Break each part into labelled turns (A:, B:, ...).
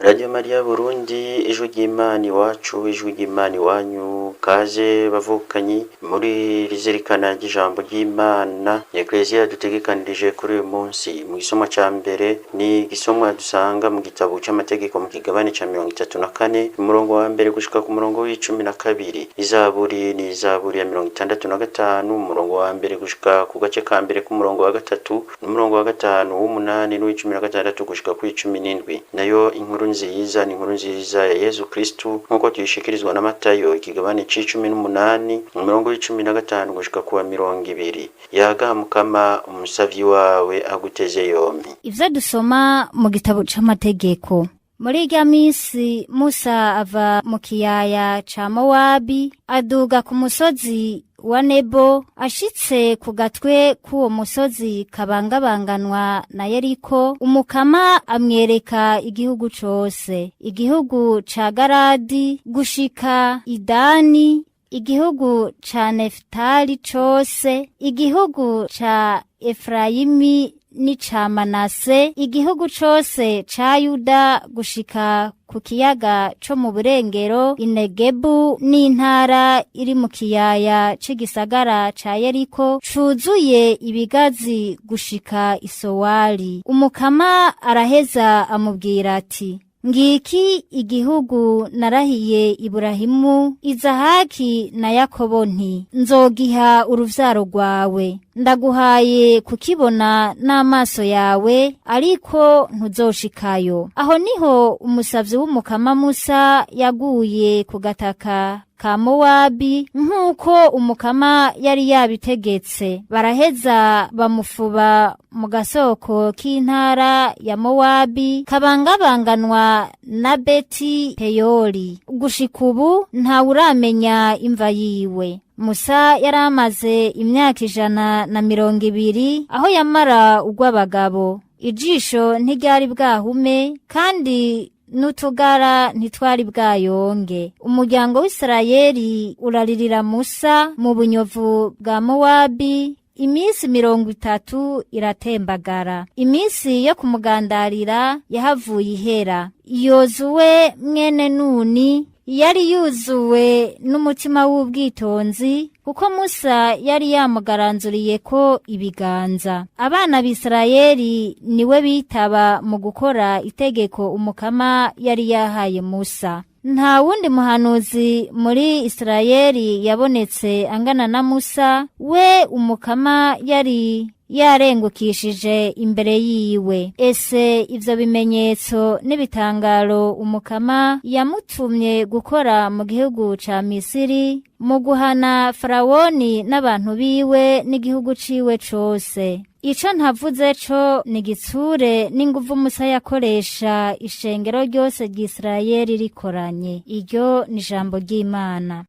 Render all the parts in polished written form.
A: Radio Maria Burundi, ijwi ry'Imana iwacu, ijwi ry'Imana iwanyu, kaze bavukanyi muri rizirikana ry'ijambo ry'Imana Ecclesia dutegekanirije kuri uyu munsi. Mu gisomwa ca mbere ni gisomwa dusanga mu gitabo c'amategeko mu kigabane ca 34 umurongo wa mbere gushika ku murongo w'12. Izaburi ni izaburi ya 65 umurongo wa mbere gushika ku gace ka mbere ku murongo wa gatatu n'umurongo wa gatanu w'umunani n'uw'16 gushika ku 17. Nayo inkuru nziza ni inkuru nziza ya Yesu Kristu nkuko tuyishikirizwa na Matayo ikigabane c'18 umurongo w'15 gushika ku wa 20. Yaga Mukama umusavyi wawe aguteze yompi.
B: Ivyo dusoma mu gitabo c'amategeko. Muri irya misi Musa ava mu kiyaya ca Mowabi aduga ku musozi wa Nebo. Ashitse ku gatwe k'uwo musozi kabangabanganwa na Yeriko, Umukama amwereka igihugu cose, igihugu ca Garadi gushika Idani, igihugu ca Nefutali cose, igihugu ca Efrayimi n'ica Manase, igihugu cose ca Yuda gushika ku kiyaga co mu burengero Inegebu, n'intara iri mu kiyaya c'igisagara ca Yeriko cuzuye ibigazi gushika Isowari. Umukama araheza amubwira ati, ngiki igihugu narahiye Iburahimu, Izahaki na Yakobo nti nzogiha uruvyaro rwawe. Ndaguhaye kukibona n'amaso yawe, ariko ntuzoshikayo. Aho niho umusavyi w'Umukama Musa yaguye ku gataka ka Mowabi nk'uko Umukama yari yabitegetse. Baraheza bamufuba mu gasoko k'intara ya Mowabi kabangabanganwa na Beti Peyori. Gushika ubu ntawuramenya imva yiwe. Musa yaramaze imyaka 120 aho yamara ugw'abagabo. Ijisho ntiryari bwahume kandi n'utugara ntitwari bwayonge. Umuryango w'Isirayeli uraririra Musa mu bunyovu bwa Mowabi. Imisi 30 iratembagara. Imisi yo kumugandarira yahavuye ihera. Yozuwe mwene Nuni yari yuzuwe n'umutima w'ubwitonzi kuko Musa yari yamugaranzuriye ko ibiganza. Abana b'Isirayeli niwe bitaba mu gukora itegeko Umukama yari yahaye Musa. Nta wundi muhanuzi muri Isirayeli yabonetse angana na Musa, we Umukama yari yarengukishije imbere yiwe. Ese ivyo bimenyetso n'ibitangaro Umukama yamutumye gukora mu gihugu ca Misiri, mu guhana Farawoni n'abantu biwe n'igihugu ciwe cose. Ico ntavuze co ni gitsure n'inguvu Musa yakoresha ishengero ryose ry'Isirayeli rikoranye. Iryo ni ijambo ry'Imana.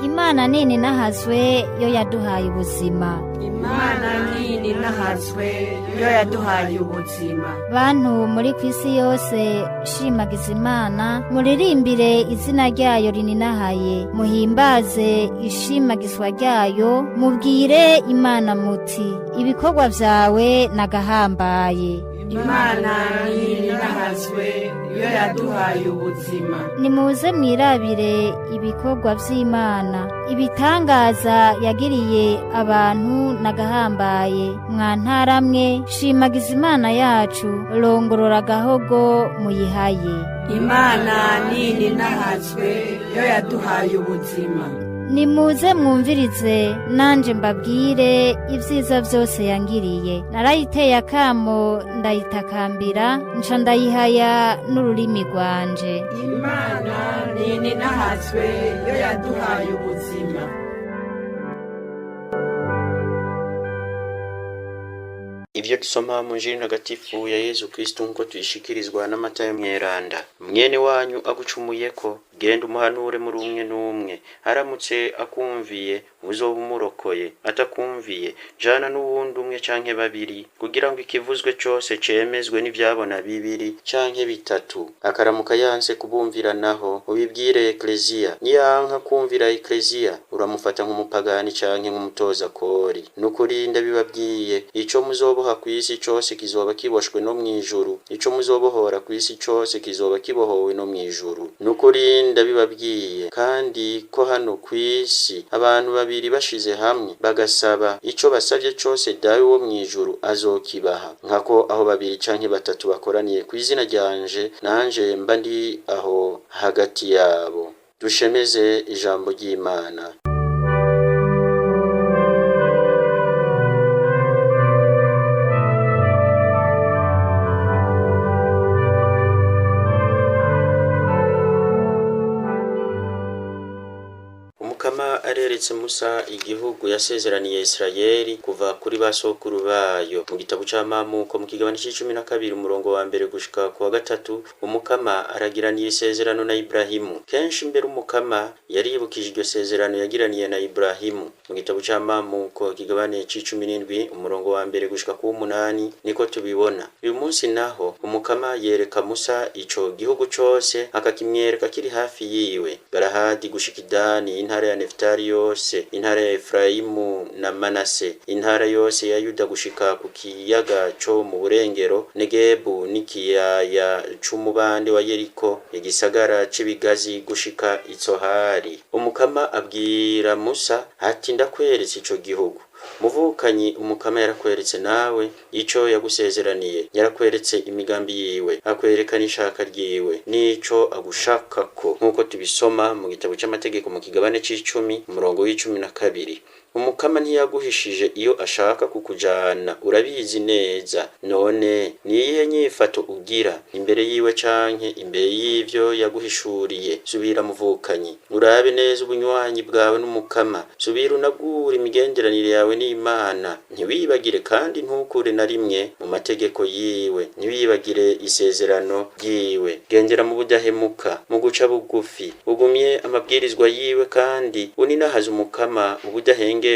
B: Imana nini nahazwe yo yaduhaye ubuzima.
C: Imana nini nahazwe yo yaduhaye ubuzima.
B: Bantu muri kwisi yose shimagiza Imana, muririmbire izina ryayo rininahaye, muhimbaze ishimagizwa ryayo, mubwire Imana muti ibikorwa vyawe nagahambaye.
C: Imana nini nahazwe yo yaduhaye ubuzima.
B: Nimuze mwirabire ibikorwa vy'Imana, ibitangaza yagiriye abantu nagahambaye. Mwantaramwe shimagiza Imana yacu, rongorora gahogo muyihaye.
C: Imana nini nahazwe yo yaduhaye ubuzima.
B: Nimuze mwumvirize nanje mbabwire ivyiza vyose yangiriye. Narayiteye akamo ndayitakambira, nca ndayihaya n'ururimi rwanje.
C: Imana nini nahazwe yo yaduhaye ubuzima.
A: Ivyo dusoma mu Injili ntagatifu ya Yesu Kristu nkuko tuyishikirizwa na Matayo mweranda. Mwene wanyu agucumuyeko genda umuhanure muri umwe n'umwe, aramutse akumviye uzoba umurokoye, atakumviye jana n'uwundi umwe canke babiri, kugira ngo ikivuzwe cose cemezwe n'ivyabona bibiri canke bitatu. Akaramuka yanse kubumviranaho ubibwire ekleziya, niyanka kumvira ekleziya uramufata nk'umupagani canke nk'umutoza kori. Nukuri ndabibabwiye, ico muzoboha kw'isi cose kizoba kiboshwe no mwijuru, ico muzobohora kw'isi cose kizoba kibohowe no mwijuru. Nukuri ndabibabwiye kandi ko hano kw'isi abantu babiri bashize hamwe bagasaba ico basavye cose dawe wo mwijuru azokibaha. Nkako aho babiri canke batatu bakoraniye kw'izina ryanje, nanje mba ndi aho hagati yabo. Dushemeze ijambo ry'Imana. Umukama areretse Musa igihugu yasezeraniye Isirayeli kuva kuri basokuru bayo. Mu gitabo c'Amamuko mu kigabane c'12 umurongo wa mbere gushika ku wa gatatu, Umukama aragiraniye isezerano na Ibrahimu. Kenshi mbere Umukama yaribukije iryo sezerano yagiraniye na Ibrahimu. Mu gitabo c'Amamuko kigabane c'17 umurongo wa mbere gushika ku 8 niko tubibona. Uyu munsi naho Umukama yereka Musa ico gihugu cose, akakimwereka kiri hafi yiwe, Galahadi gushika Idani, intara ya Neftali yose, intara ya Efraimu na Manase, intara yose ya Yuda gushika ku kiyaga co mu burengero, Negebu n'ikiyaya c'umubande wa Yeriko, igisagara c'ibigazi gushika Itsohari. Umukama abwira Musa ati ndakweretse ico gihugu. Muvukanyi, Umukama yarakweretse nawe ico yagusezeraniye, yarakweretse imigambi yiwe, akwereka n'ishaka ryiwe nico agushakako, nkuko tubisoma mu gitabo c'amategeko mu kigabane c'10 umurongo w'12. Umukama ntiyaguhishije iyo ashaka kukujana, urabizi neza. None niyihe nyifato ugira imbere yiwe canke imbere y'ivyo yaguhishuriye? Subira muvukanyi, urabe neza ubunywanyi bwawe n'Umukama, subira unagura imigenderanire yawe n'Imana. Ntiwibagire kandi ntukure na rimwe mu mategeko yiwe, ntiwibagire isezerano ryiwe. Gendera mu budahemuka, mu guca bugufi, ugumye amabwirizwa yiwe kandi uninahaza Umukama ubudahenge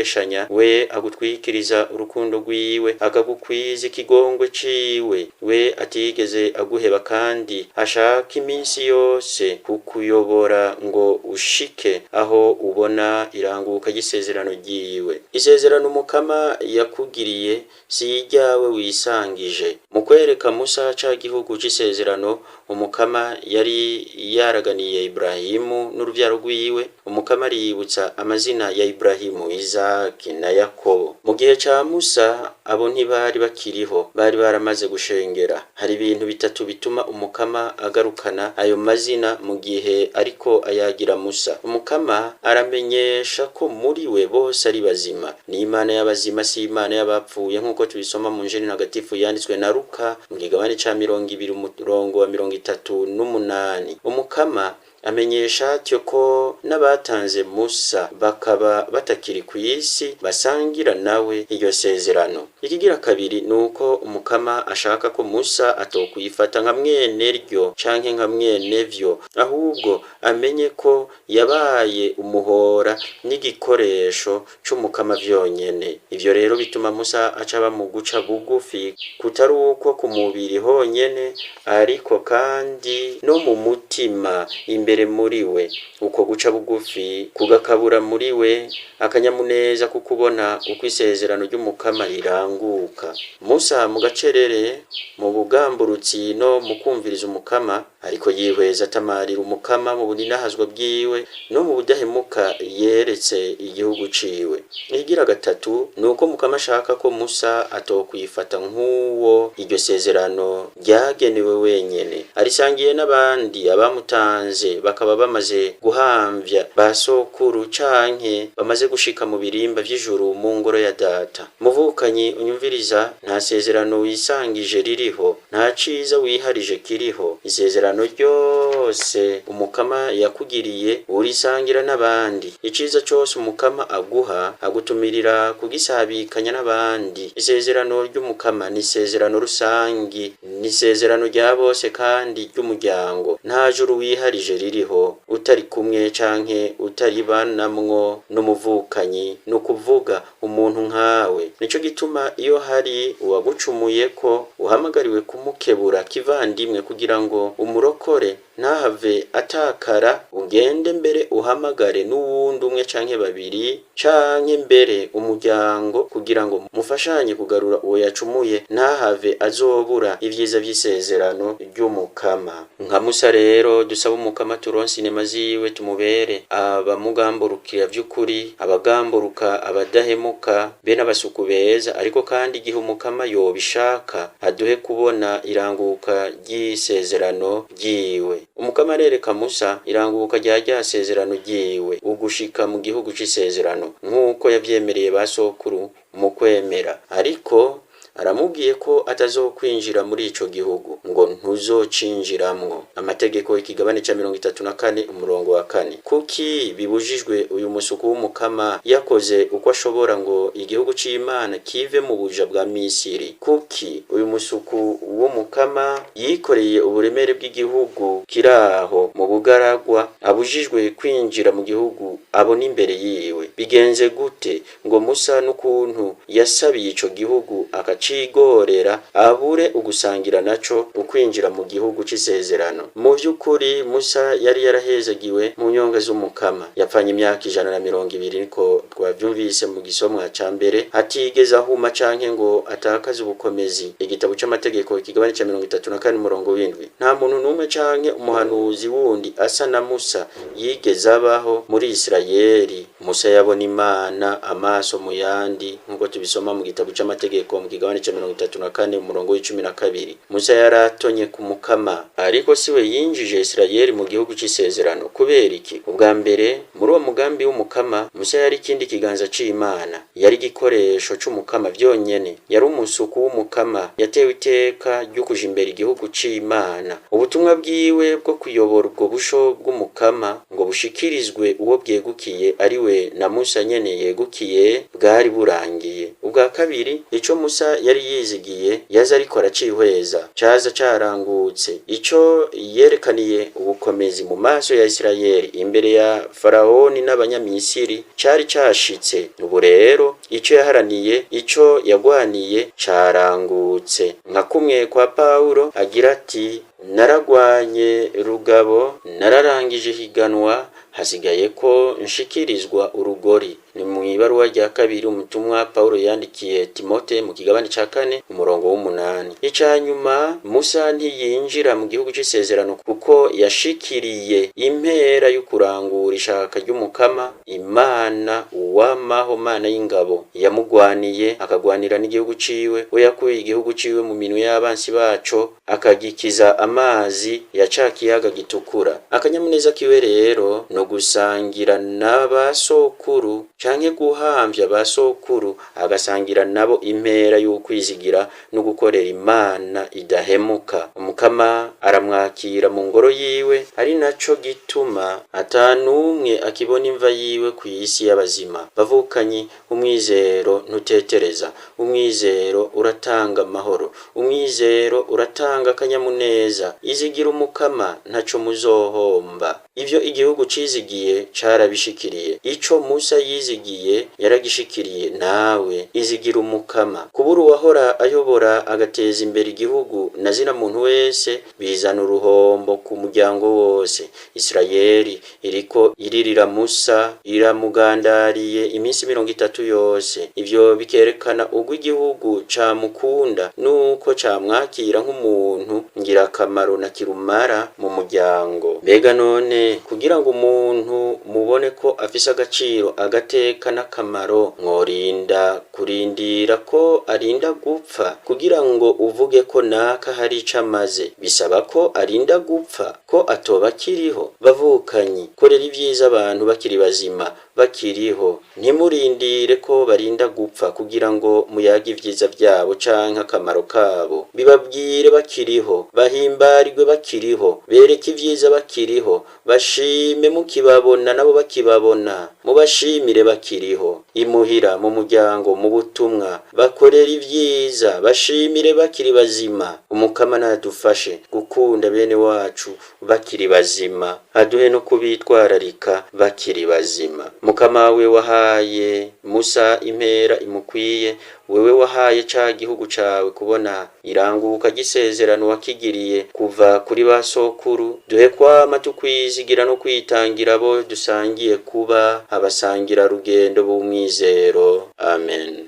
A: we agutwikiriza urukundo rwiwe, akagukwiza ikigongwe ciwe. We atigeze aguheba kandi ashaka iminsi yose kukuyobora ngo ushike aho ubona iranguka ry'isezerano ryiwe. Isezerano Umukama yakugiriye si iryawe wisangije. Mu kwereka Musa ca gihugu c'isezerano, Umukama yari yaraganiye Ibrahimu n'uruvyaro rwiwe. Umukama aributsa amazina ya Ibrahimu, Izaki na Yakobo. Mu gihe ca Musa abo ntibari bakiriho, bari baramaze gushengera. Hari ibintu bitatu bituma Umukama agarukana ayo mazina mu gihe ariko ayagira Musa. Umukama aramenyesha ko muri we bose ari bazima. Ni Imana y'abazima, si Imana y'abapfuye, nkuko tubisoma mu Injili ntagatifu yanditswe na Luka mu kigabane ca 20 umurongo wa 38. Umukama amenyesha atyo ko n'abatanze Musa bakaba batakiri ku isi basangira nawe iryo sezerano. Ikigira kabiri nuko Umukama ashaka ko Musa atokwifata nka mwene ryo canke nka mwene vyo, ahubwo amenye ko yabaye umuhora n'igikoresho c'Umukama vyonyene. Ivyo rero bituma Musa acaba mu guca bugufi, kutari uko ku mubiri honyene ariko kandi no mu mutima imbere muri we. Uko guca bugufi kugakabura muri we akanyamuneza kukubona uko isezerano ry'Umukama riranguka. Musa mu gacerere, mu bugamburutsi no mu kumviriza Umukama, ariko yihweza atamarira Umukama mu buninahazwa bwiwe no mu budahemuka yeretse igihugu ciwe. Igira gatatu nuko Umukama ashaka ko Musa atokwifata nk'uwo iryo sezerano ryagenewe wenyene, arisangiye n'abandi abamutanze bakaba bamaze guhamvya basokuru canke bamaze gushika mu birimba vy'ijuru mu ngoro ya Data. Muvukanyi unyumviriza, nta sezerano wisangije ririho, nta ciza wiharije kiriho. Isezerano ryose Umukama yakugiriye urisangira n'abandi. Iciza cose Umukama aguha agutumirira kugisabikanya n'abandi. Isezerano ry'Umukama ni isezerano rusangi, ni isezerano rya bose kandi ry'umuryango. Nta juru wiharije ririho utari kumwe canke utaribanamwo n'umuvukanyi, ni ukuvuga umuntu nkawe. Nico gituma iyo hari uwagucumuye ko uhamagariwe kumukebura kivandimwe kugira ngo umurokore ntahave atakara, ugende mbere uhamagare n'uwundi umwe canke babiri canke mbere umuryango kugira ngo mufashanye kugarura uwo yacumuye ntahave azobura ivyiza vy'isezerano ry'umukama. Nka Musa rero dusaba umukama turonse inema ziwe, tumubere abamugamburukira vy'ukuri, abagamburuka, abadahemuka, be n'abasuku beza, ariko kandi igihe umukama yobishaka aduhe kubona iranguka ry'isezerano ryiwe. Umukama arereka Musa iranguka rya sezerano ryiwe, ugushika mu gihugu c'isezerano nk'uko yavyemereye basokuru mu kwemera, ariko aramubwiye ko atazokwinjira muri ico gihugu, ngo ntuzocinjiramwo. Amategeko y'ikigabane ca 34 umurongo wa 4. Kuki bibujijwe uyu musuku w'umukama yakoze uko ashobora ngo igihugu c'Imana kive mu buja bwa Misiri? Kuki uyu musuku w'umukama yikoreye uburemere bw'igihugu kiraho mu bugaragwa abujijwe kwinjira mu gihugu abona imbere yiwe? Bigenze gute ngo Musa n'ukuntu yasabiye ico gihugu akacigorera abure ugusangira naco ukwinjira mu gihugu c'isezerano? Mu vy'ukuri Musa yari yarahezagiwe mu nyonga z'umukama, yapfanye imyaka 120 niko twavyumvise mu gisomwa ca mbere, hatigeze ahuma canke ngo atakaze ubukomezi. Igitabo c'amategeko ikigabane ca 34 umurongo w'indwi. Nta muntu numwe canke umuhanuzi wundi asa na Musa yigeze abaho muri Isirayeli. Musa yabona Imana amaso mu yandi nkuko tubisoma mu gitabo c'amategeko mu kigabane ca 34 umurongo w'12. Musa yaratonye ku mukama, ariko siwe yinjije Isirayeli mu gihugu c'isezerano. Kubera iki? Ubwa mbere muri uwo mugambi w'umukama Musa yari ikindi kiganza c'Imana, yari igikoresho c'umukama vyonyene, yari umusuku w'umukama yatewe iteka ryo kuja imbere igihugu c'Imana. Ubutumwa bwiwe bwo kuyobora ubwo busho bw'umukama ngo bushikirizwe uwo bwegukiye ariwe na Musa nyene yegukiye bwari burangiye. Ubwa kabiri ico Musa yari yizigiye yaza ariko aracihweza caza carangutse, ico yerekaniye ubukomezi mu maso ya Isirayeli imbere ya Faraoni n'abanyamisiri cari cashitse. Ubu rero ico yaharaniye, ico yagwaniye carangutse. Nka kumwe kwa Paulo agira ati, naragwanye rugabo, nararangije higanwa, hasigaye ko nshikirizwa urugori. Ni mu ibaruwa rya kabiri umutumwa Paulo yandikiye Timote mu kigabane ca 4 umurongo w'8. Icanyuma Musa ntiyinjira mu gihugu c'isezerano kuko yashikiriye impera yo kurangura ishaka ry'umukama Imana uwamaho Mana y'ingabo. Yamugwaniye akagwanira n'igihugu ciwe, we yakuye igihugu ciwe mu minwe y'abansi baco akagikiza amazi ya ca kiyaga gitukura. Akanyamuneza kiwe rero no gusangira n'abasokuru canke guhamvya basokuru, agasangira nabo impera y'ukwizigira no gukorera Imana idahemuka. Umukama aramwakira mu ngoro yiwe, ari naco gituma atanumwe akibona imva yiwe ku isi y'abazima. Bavukanyi, umwizero ntutetereza, umwizero uratanga amahoro, umwizero uratanga akanyamuneza. Izigira umukama ntaco muzohomba. Ivyo igihugu cizigiye carabishikiriye, ico Musa yizigiye yaragishikiriye. Nawe izigira umukama. Kubura uwahora ayobora agateza imbere igihugu na zina muntu wese bizana uruhombo ku muryango wose. Isirayeli iriko iririra Musa, iramugandariye iminsi 30 yose. Ivyo bikerekana ubwo igihugu camukunda nuko camwakira nk'umuntu ngirakamaro na kirumara mu muryango. Mbega none kugira ngo umuntu mubone ko afise agaciro, agateka n'akamaro, mworinda kurindira ko arinda gupfa kugira ngo uvuge ko naka hari icamaze? Bisaba ko arinda gupfa, ko atoba akiriho. Bavukanyi, korera ivyiza abantu bakiri bazima, bakiriho. Ntimurindire ko barinda gupfa kugira ngo muyage ivyiza vyabo canke akamaro kabo. Bibabwire bakiriho, bahimbarirwe bakiriho, bereke ivyiza bakiriho, bashime mukibabona nabo bakibabona, mubashimire bakiriho. Imuhira, mu muryango, mu butumwa, bakorera ivyiza, bashimire bakiri bazima. Umukama nadufashe gukunda bene wacu bakiri bazima, aduhe no kubitwararika bakiri bazima. Mukama we wahaye Musa impera imukwiye, wewe wahaye ca gihugu cawe kubona iranguka gisezerano wakigiriye kuva kuri basokuru, duhe kwama tukwizigira no kwitangira abo dusangiye kuba abasangira rugendo b'umwizero. Amen.